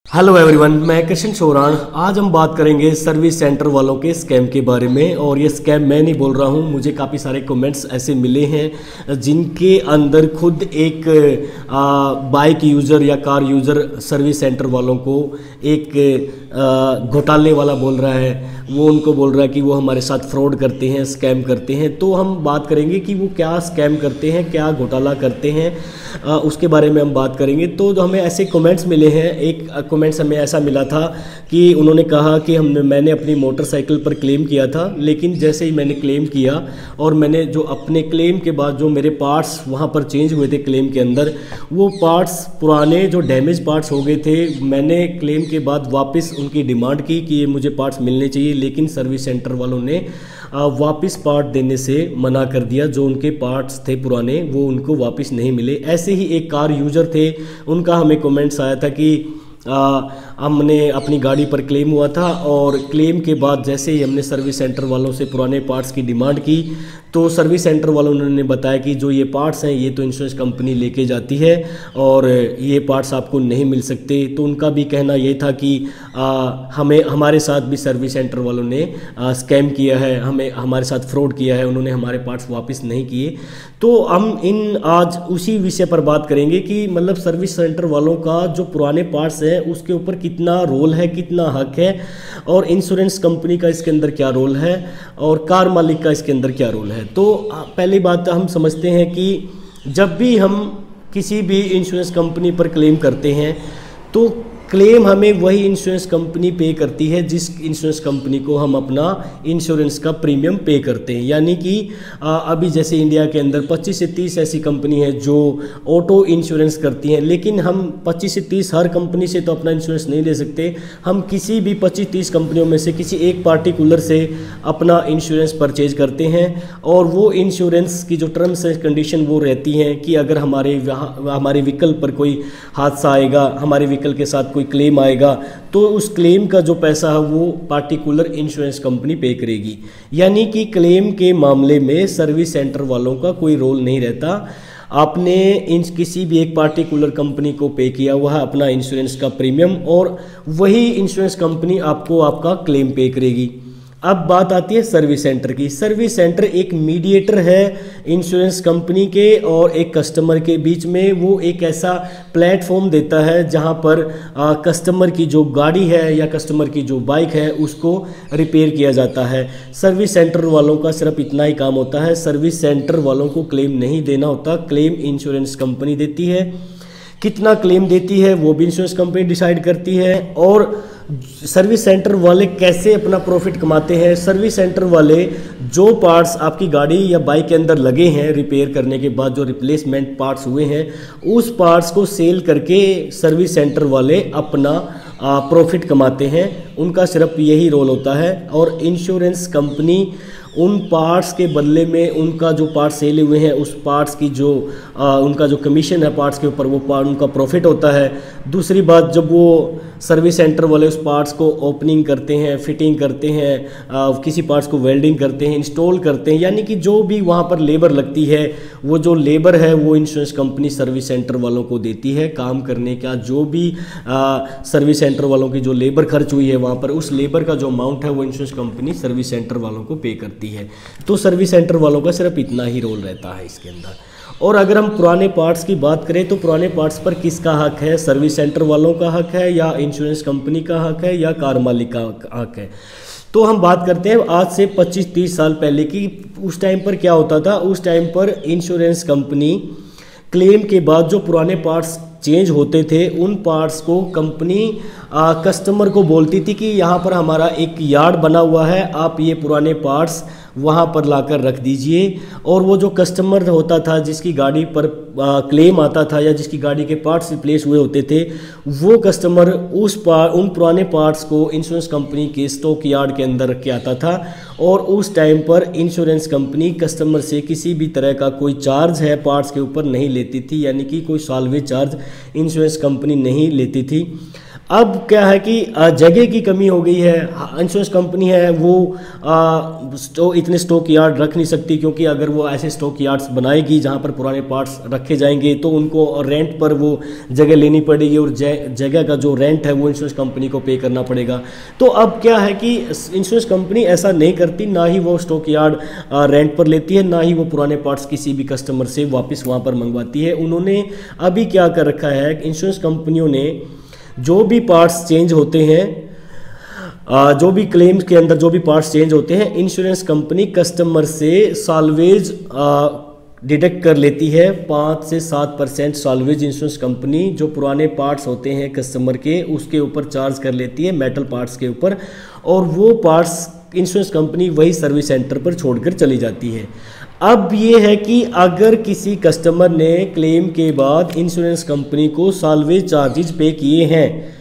Hello everyone, मैं कृष्ण चौरान। आज हम बात करेंगे सर्विस सेंटर वालों के स्कैम के बारे में। और ये स्कैम मैं नहीं बोल रहा हूँ, मुझे काफ़ी सारे कमेंट्स ऐसे मिले हैं जिनके अंदर खुद एक बाइक यूज़र या कार यूज़र सर्विस सेंटर वालों को एक घोटाले वाला बोल रहा है। वो उनको बोल रहा है कि वो हमारे साथ फ्रॉड करते हैं, स्कैम करते हैं। तो हम बात करेंगे कि वो क्या स्कैम करते हैं, क्या घोटाला करते हैं, उसके बारे में हम बात करेंगे। तो जो हमें ऐसे कमेंट्स मिले हैं, एक कमेंट्स हमें ऐसा मिला था कि उन्होंने कहा कि मैंने अपनी मोटरसाइकिल पर क्लेम किया था, लेकिन जैसे ही मैंने क्लेम किया और मैंने जो अपने क्लेम के बाद जो मेरे पार्ट्स वहाँ पर चेंज हुए थे क्लेम के अंदर, वो पार्ट्स पुराने जो डैमेज पार्ट्स हो गए थे। मैंने क्लेम के बाद वापस उनकी डिमांड की कि ये मुझे पार्ट्स मिलने चाहिए, लेकिन सर्विस सेंटर वालों ने वापस पार्ट देने से मना कर दिया। जो उनके पार्ट्स थे पुराने वो उनको वापस नहीं मिले। ऐसे ही एक कार यूज़र थे, उनका हमें कमेंट्स आया था कि हमने अपनी गाड़ी पर क्लेम हुआ था और क्लेम के बाद जैसे ही हमने सर्विस सेंटर वालों से पुराने पार्ट्स की डिमांड की तो सर्विस सेंटर वालों ने बताया कि जो ये पार्ट्स हैं ये तो इंश्योरेंस कंपनी लेके जाती है और ये पार्ट्स आपको नहीं मिल सकते। तो उनका भी कहना ये था कि हमारे साथ भी सर्विस सेंटर वालों ने स्कैम किया है, हमारे साथ फ्रॉड किया है, उन्होंने हमारे पार्ट्स वापस नहीं किए। तो हम आज उसी विषय पर बात करेंगे कि मतलब सर्विस सेंटर वालों का जो पुराने पार्ट्स हैं उसके ऊपर कितना रोल है, कितना हक है, और इंश्योरेंस कंपनी का इसके अंदर क्या रोल है, और कार मालिक का इसके अंदर क्या रोल है। तो पहली बात हम समझते हैं कि जब भी हम किसी भी इंश्योरेंस कंपनी पर क्लेम करते हैं तो क्लेम हमें वही इंश्योरेंस कंपनी पे करती है जिस इंश्योरेंस कंपनी को हम अपना इंश्योरेंस का प्रीमियम पे करते हैं। यानी कि अभी जैसे इंडिया के अंदर 25 से 30 ऐसी कंपनी है जो ऑटो इंश्योरेंस करती हैं, लेकिन हम 25 से 30 हर कंपनी से तो अपना इंश्योरेंस नहीं ले सकते। हम किसी भी 25-30 कंपनियों में से किसी एक पार्टिकुलर से अपना इंश्योरेंस परचेज करते हैं, और वो इंश्योरेंस की जो टर्म्स एंड कंडीशन वो रहती हैं कि अगर हमारे व्हीकल पर कोई हादसा आएगा, हमारे व्हीकल के साथ कोई क्लेम आएगा, तो उस क्लेम का जो पैसा है वो पार्टिकुलर इंश्योरेंस कंपनी पे करेगी। यानी कि क्लेम के मामले में सर्विस सेंटर वालों का कोई रोल नहीं रहता। आपने किसी भी एक पार्टिकुलर कंपनी को पे किया हुआ है अपना इंश्योरेंस का प्रीमियम, और वही इंश्योरेंस कंपनी आपको आपका क्लेम पे करेगी। अब बात आती है सर्विस सेंटर की। सर्विस सेंटर एक मीडिएटर है इंश्योरेंस कंपनी के और एक कस्टमर के बीच में। वो एक ऐसा प्लेटफॉर्म देता है जहां पर कस्टमर की जो गाड़ी है या कस्टमर की जो बाइक है उसको रिपेयर किया जाता है। सर्विस सेंटर वालों का सिर्फ इतना ही काम होता है, सर्विस सेंटर वालों को क्लेम नहीं देना होता, क्लेम इंश्योरेंस कंपनी देती है। कितना क्लेम देती है वो भी इंश्योरेंस कंपनी डिसाइड करती है। और सर्विस सेंटर वाले कैसे अपना प्रॉफिट कमाते हैं, सर्विस सेंटर वाले जो पार्ट्स आपकी गाड़ी या बाइक के अंदर लगे हैं रिपेयर करने के बाद, जो रिप्लेसमेंट पार्ट्स हुए हैं, उस पार्ट्स को सेल करके सर्विस सेंटर वाले अपना प्रॉफिट कमाते हैं। उनका सिर्फ यही रोल होता है। और इंश्योरेंस कंपनी उन पार्ट्स के बदले में उनका जो पार्ट्स सेल हुए हैं उस पार्ट्स की जो उनका जो कमीशन है पार्ट्स के ऊपर, वो उनका प्रॉफिट होता है। दूसरी बात, जब वो सर्विस सेंटर वाले उस पार्ट्स को ओपनिंग करते हैं, फिटिंग करते हैं, किसी पार्ट्स को वेल्डिंग करते हैं, इंस्टॉल करते हैं, यानी कि जो भी वहाँ पर लेबर लगती है वो जो लेबर है वो इंश्योरेंस कंपनी सर्विस सेंटर वालों को देती है। काम करने का जो भी सर्विस सेंटर वालों की जो लेबर खर्च हुई है वहाँ पर, उस लेबर का जो अमाउंट है वो इंश्योरेंस कंपनी सर्विस सेंटर वालों को पे करती है। तो सर्विस सेंटर वालों का सिर्फ इतना ही रोल रहता है इसके अंदर। और अगर हम पुराने पार्ट्स की बात करें तो पुराने पार्ट्स पर किसका हक है, सर्विस सेंटर वालों का हक है या इंश्योरेंस कंपनी का हक है या कार मालिक का हक है। तो हम बात करते हैं आज से 25-30 साल पहले की। उस टाइम पर क्या होता था, उस टाइम पर इंश्योरेंस कंपनी क्लेम के बाद जो पुराने पार्ट्स चेंज होते थे उन पार्ट्स को कंपनी कस्टमर को बोलती थी कि यहाँ पर हमारा एक यार्ड बना हुआ है, आप ये पुराने पार्ट्स वहाँ पर लाकर रख दीजिए। और वो जो कस्टमर होता था जिसकी गाड़ी पर क्लेम आता था या जिसकी गाड़ी के पार्ट्स रिप्लेस हुए होते थे, वो कस्टमर उन पुराने पार्ट्स को इंश्योरेंस कंपनी के स्टॉक यार्ड के अंदर रख के आता था। और उस टाइम पर इंश्योरेंस कंपनी कस्टमर से किसी भी तरह का कोई चार्ज है पार्ट्स के ऊपर नहीं लेती थी, यानी कि कोई सालवेज चार्ज इंश्योरेंस कंपनी नहीं लेती थी। अब क्या है कि जगह की कमी हो गई है। इंश्योरेंस कंपनी है वो इतने स्टॉक यार्ड रख नहीं सकती, क्योंकि अगर वो ऐसे स्टॉक यार्ड्स बनाएगी जहाँ पर पुराने पार्ट्स रखे जाएंगे तो उनको रेंट पर वो जगह लेनी पड़ेगी, और जगह का जो रेंट है वो इंश्योरेंस कंपनी को पे करना पड़ेगा। तो अब क्या है कि इंश्योरेंस कंपनी ऐसा नहीं करती, ना ही वो स्टॉक यार्ड रेंट पर लेती है, ना ही वो पुराने पार्ट्स किसी भी कस्टमर से वापस वहाँ पर मंगवाती है। उन्होंने अभी क्या कर रखा है, इंश्योरेंस कंपनियों ने जो भी पार्ट्स चेंज होते हैं, जो भी क्लेम्स के अंदर जो भी पार्ट्स चेंज होते हैं, इंश्योरेंस कंपनी कस्टमर से साल्वेज डिडक्ट कर लेती है। 5 से 7% साल्वेज इंश्योरेंस कंपनी जो पुराने पार्ट्स होते हैं कस्टमर के, उसके ऊपर चार्ज कर लेती है, मेटल पार्ट्स के ऊपर, और वो पार्ट्स इंश्योरेंस कंपनी वही सर्विस सेंटर पर छोड़कर चली जाती है। अब ये है कि अगर किसी कस्टमर ने क्लेम के बाद इंश्योरेंस कंपनी को साल्वेज चार्जेज पे किए हैं,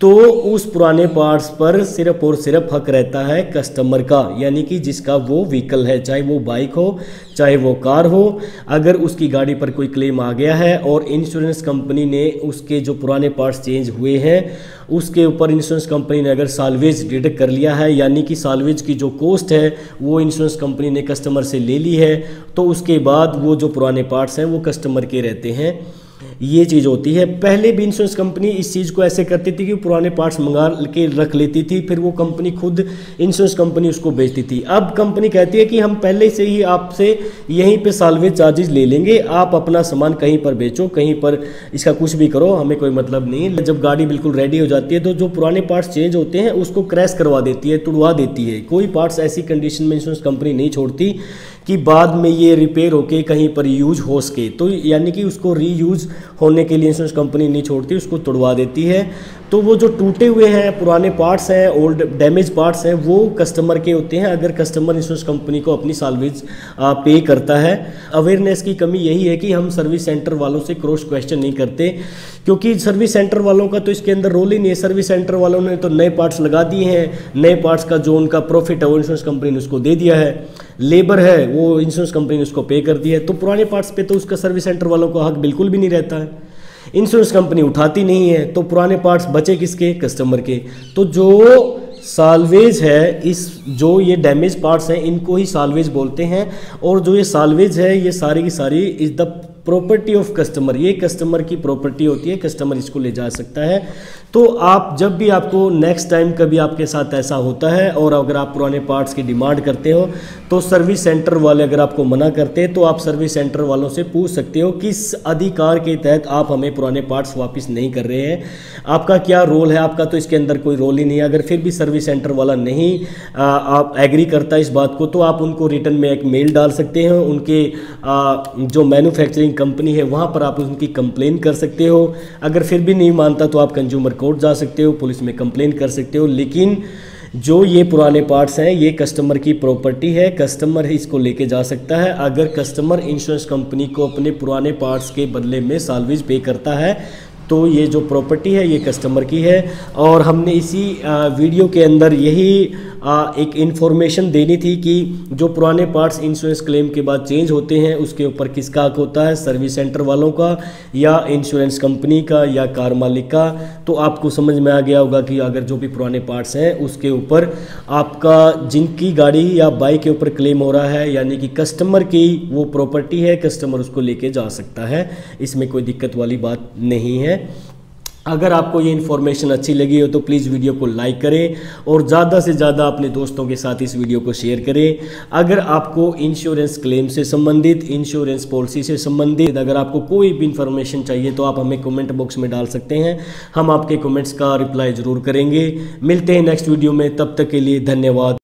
तो उस पुराने पार्ट्स पर सिर्फ और सिर्फ हक रहता है कस्टमर का, यानी कि जिसका वो व्हीकल है, चाहे वो बाइक हो चाहे वो कार हो। अगर उसकी गाड़ी पर कोई क्लेम आ गया है और इंश्योरेंस कंपनी ने उसके जो पुराने पार्ट्स चेंज हुए हैं उसके ऊपर इंश्योरेंस कंपनी ने अगर साल्वेज डिडक्ट कर लिया है, यानी कि साल्वेज की जो कॉस्ट है वो इंश्योरेंस कंपनी ने कस्टमर से ले ली है, तो उसके बाद वो जो पुराने पार्ट्स हैं वो कस्टमर के रहते हैं। ये चीज़ होती है। पहले भी इंश्योरेंस कंपनी इस चीज़ को ऐसे करती थी कि पुराने पार्ट्स मंगा के रख लेती थी, फिर वो कंपनी खुद इंश्योरेंस कंपनी उसको बेचती थी। अब कंपनी कहती है कि हम पहले से ही आपसे यहीं पे साल्वेज चार्जेस ले लेंगे, आप अपना सामान कहीं पर बेचो, कहीं पर इसका कुछ भी करो, हमें कोई मतलब नहीं है। जब गाड़ी बिल्कुल रेडी हो जाती है तो जो पुराने पार्ट्स चेंज होते हैं उसको क्रैश करवा देती है, तुड़वा देती है। कोई पार्ट्स ऐसी कंडीशन में इंश्योरेंस कंपनी नहीं छोड़ती कि बाद में ये रिपेयर होके कहीं पर यूज हो सके, तो यानी कि उसको रीयूज होने के लिए इंश्योरेंस कंपनी नहीं छोड़ती, उसको तोड़वा देती है। तो वो जो टूटे हुए हैं पुराने पार्ट्स हैं, ओल्ड डैमेज पार्ट्स हैं, वो कस्टमर के होते हैं अगर कस्टमर इंश्योरेंस कंपनी को अपनी साल्वेज पे करता है। अवेयरनेस की कमी यही है कि हम सर्विस सेंटर वालों से क्रॉस क्वेश्चन नहीं करते, क्योंकि सर्विस सेंटर वालों का तो इसके अंदर रोल ही नहीं है। सर्विस सेंटर वालों ने तो नए पार्ट्स लगा दिए हैं, नए पार्ट्स का जो उनका प्रॉफिट है वो इंश्योरेंस कंपनी ने उसको दे दिया है, लेबर है वो इंश्योरेंस कंपनी ने उसको पे कर दिया है। तो पुराने पार्ट्स पे तो उसका सर्विस सेंटर वालों को हक बिल्कुल भी नहीं रहता है, इंश्योरेंस कंपनी उठाती नहीं है, तो पुराने पार्ट्स बचे किसके? कस्टमर के। तो जो साल्वेज है, इस जो ये डैमेज पार्ट्स हैं इनको ही साल्वेज बोलते हैं, और जो ये साल्वेज है ये सारी की सारी is the property of customer, ये कस्टमर की प्रॉपर्टी होती है, कस्टमर इसको ले जा सकता है। तो आप जब भी आपको नेक्स्ट टाइम कभी आपके साथ ऐसा होता है और अगर आप पुराने पार्ट्स की डिमांड करते हो तो सर्विस सेंटर वाले अगर आपको मना करते हैं तो आप सर्विस सेंटर वालों से पूछ सकते हो किस अधिकार के तहत आप हमें पुराने पार्ट्स वापस नहीं कर रहे हैं, आपका क्या रोल है। आपका तो इसके अंदर कोई रोल ही नहीं है। अगर फिर भी सर्विस सेंटर वाला नहीं आप एग्री करता इस बात को, तो आप उनको रिटर्न में एक मेल डाल सकते हो, उनके जो मैन्युफैक्चरिंग कंपनी है वहाँ पर आप उनकी कंप्लेन कर सकते हो। अगर फिर भी नहीं मानता तो आप कंज्यूमर कोर्ट जा सकते हो, पुलिस में कंप्लेन कर सकते हो। लेकिन जो ये पुराने पार्ट्स हैं ये कस्टमर की प्रॉपर्टी है, कस्टमर ही इसको लेके जा सकता है। अगर कस्टमर इंश्योरेंस कंपनी को अपने पुराने पार्ट्स के बदले में साल्वेज पे करता है तो ये जो प्रॉपर्टी है ये कस्टमर की है। और हमने इसी वीडियो के अंदर यही एक इन्फॉर्मेशन देनी थी कि जो पुराने पार्ट्स इंश्योरेंस क्लेम के बाद चेंज होते हैं उसके ऊपर किसका हक होता है, सर्विस सेंटर वालों का या इंश्योरेंस कंपनी का या कार मालिक का। तो आपको समझ में आ गया होगा कि अगर जो भी पुराने पार्ट्स हैं उसके ऊपर आपका जिनकी गाड़ी या बाइक के ऊपर क्लेम हो रहा है यानी कि कस्टमर की वो प्रॉपर्टी है, कस्टमर उसको लेके जा सकता है, इसमें कोई दिक्कत वाली बात नहीं है। अगर आपको ये इन्फॉर्मेशन अच्छी लगी हो तो प्लीज़ वीडियो को लाइक करें और ज़्यादा से ज़्यादा अपने दोस्तों के साथ इस वीडियो को शेयर करें। अगर आपको इंश्योरेंस क्लेम से संबंधित, इंश्योरेंस पॉलिसी से संबंधित अगर आपको कोई भी इन्फॉर्मेशन चाहिए तो आप हमें कमेंट बॉक्स में डाल सकते हैं, हम आपके कमेंट्स का रिप्लाई ज़रूर करेंगे। मिलते हैं नेक्स्ट वीडियो में, तब तक के लिए धन्यवाद।